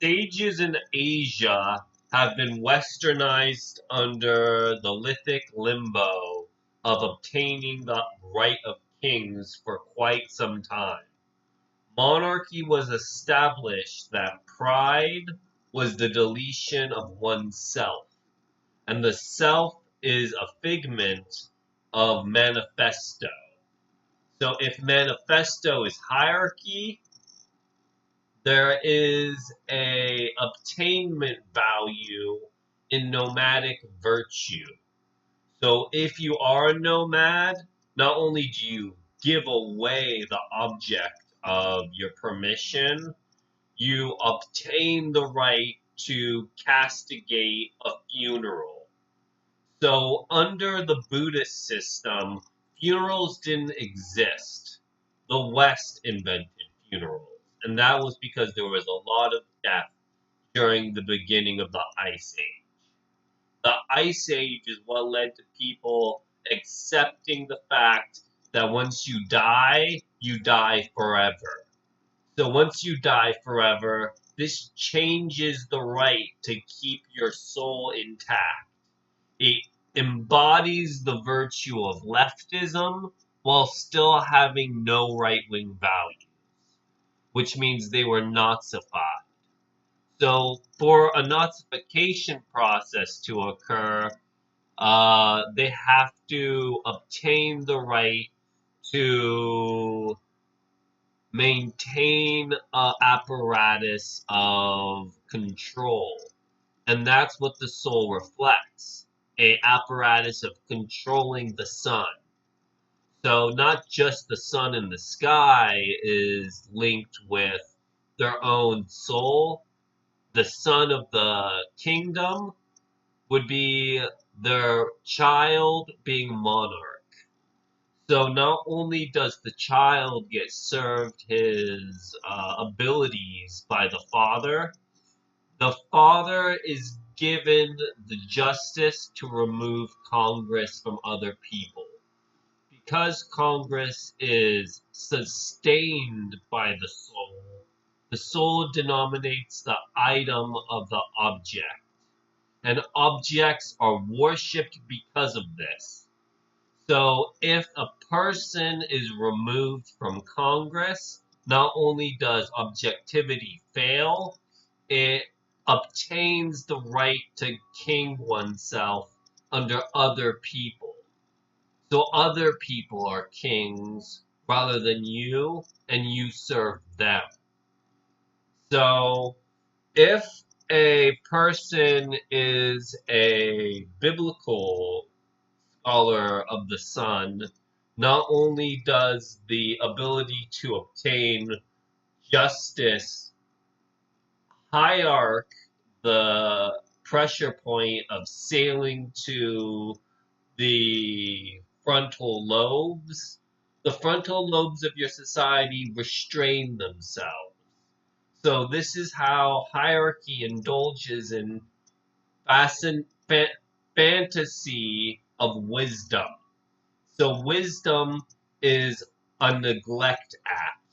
Sages in Asia have been westernized under the lithic limbo of obtaining the right of kings for quite some time. Monarchy was established that pride was the deletion of oneself, and the self is a figment of manifesto. So if manifesto is hierarchy, there is a obtainment value in nomadic virtue. So if you are a nomad, not only do you give away the object of your permission, you obtain the right to castigate a funeral. So under the Buddhist system, funerals didn't exist. The West invented funerals. And that was because there was a lot of death during the beginning of the Ice Age. The Ice Age is what led to people accepting the fact that once you die forever. So once you die forever, this changes the right to keep your soul intact. It embodies the virtue of leftism while still having no right wing values, which means they were Nazified. So, for a Nazification process to occur, they have to obtain the right to maintain an apparatus of control. And that's what the soul reflects, a apparatus of controlling the sun. So not just the sun in the sky is linked with their own soul. The son of the kingdom would be their child being monarch. So not only does the child get served his abilities by the father is given the justice to remove Congress from other people. Because Congress is sustained by the soul denominates the item of the object, and objects are worshipped because of this. So if a person is removed from Congress, not only does objectivity fail, it obtains the right to king oneself under other people. So other people are kings rather than you, and you serve them. So if a person is a biblical scholar of the sun, not only does the ability to obtain justice hierarch the pressure point of sailing to the frontal lobes, the frontal lobes of your society restrain themselves. So this is how hierarchy indulges in fantasy of wisdom. So wisdom is a neglect act,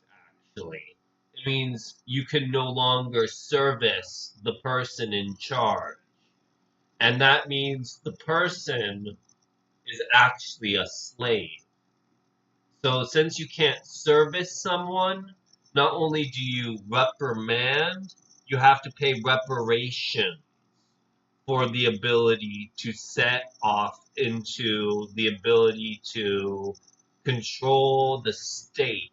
actually. It means you can no longer service the person in charge. And that means the person is actually a slave. So since you can't service someone, not only do you reprimand, you have to pay reparation for the ability to set off into the ability to control the state.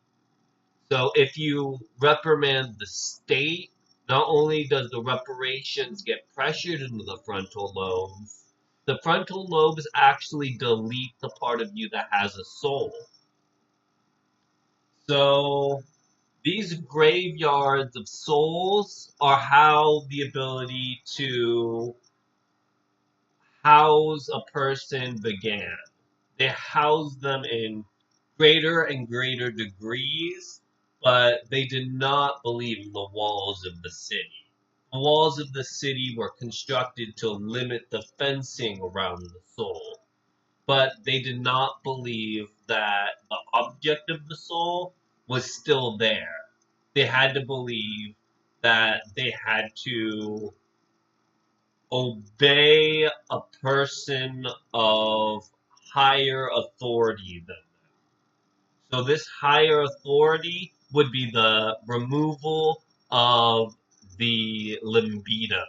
So if you reprimand the state, not only does the reparations get pressured into the frontal lobes actually delete the part of you that has a soul. So these graveyards of souls are how the ability to house a person began. They housed them in greater and greater degrees, but they did not believe in the walls of the city. The walls of the city were constructed to limit the fencing around the soul, but they did not believe that the object of the soul was still there. They had to believe that they had to obey a person of higher authority than them. So this higher authority would be the removal of the libido.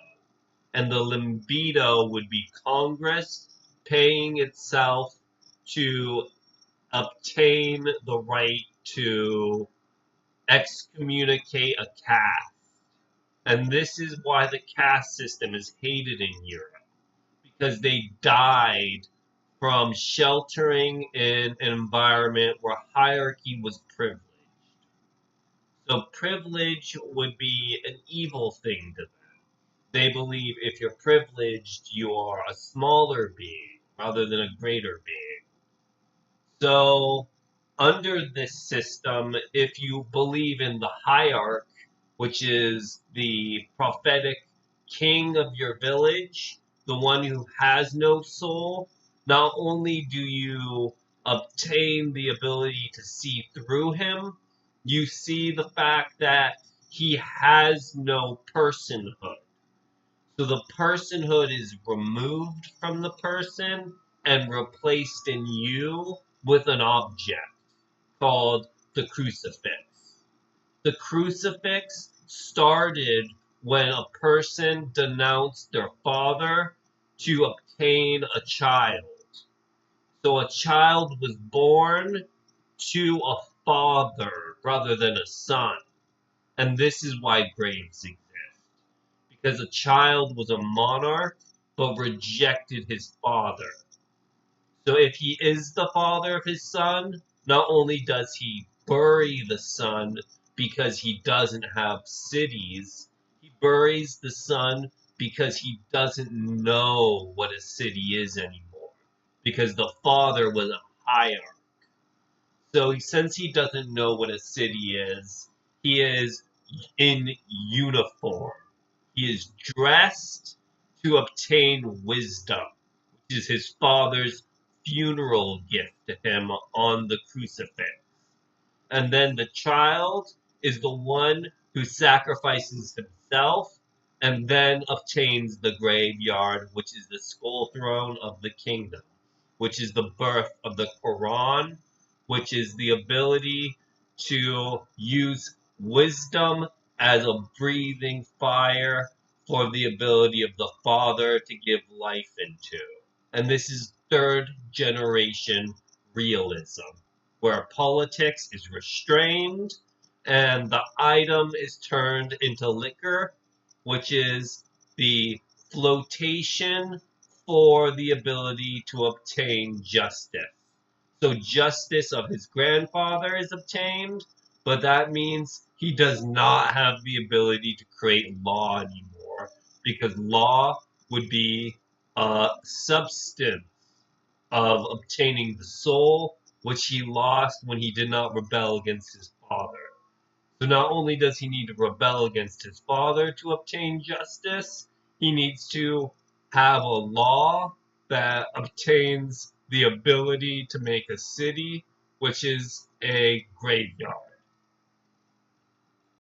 And the libido would be Congress paying itself to obtain the right to excommunicate a caste. And this is why the caste system is hated in Europe, because they died from sheltering in an environment where hierarchy was privileged. So privilege would be an evil thing to them. They believe if you're privileged, you are a smaller being rather than a greater being. So, under this system, if you believe in the hierarch, which is the prophetic king of your village, the one who has no soul, not only do you obtain the ability to see through him, you see the fact that he has no personhood. So the personhood is removed from the person and replaced in you with an object called the crucifix. The crucifix started when a person denounced their father to obtain a child. So a child was born to a father rather than a son. And this is why graves exist. Because a child was a monarch but rejected his father. So if he is the father of his son, not only does he bury the son because he doesn't have cities, he buries the son because he doesn't know what a city is anymore. Because the father was a hierarch. So since he doesn't know what a city is, he is in uniform. He is dressed to obtain wisdom, which is his father's funeral gift to him on the crucifix. And then the child is the one who sacrifices himself and then obtains the graveyard, which is the skull throne of the kingdom, which is the birth of the Quran, which is the ability to use wisdom as a breathing fire for the ability of the Father to give life into. And this is third generation realism, where politics is restrained and the item is turned into liquor, which is the flotation for the ability to obtain justice. So justice of his grandfather is obtained, but that means he does not have the ability to create law anymore, because law would be a substance of obtaining the soul, which he lost when he did not rebel against his father. So not only does he need to rebel against his father to obtain justice, he needs to have a law that obtains the ability to make a city, which is a graveyard.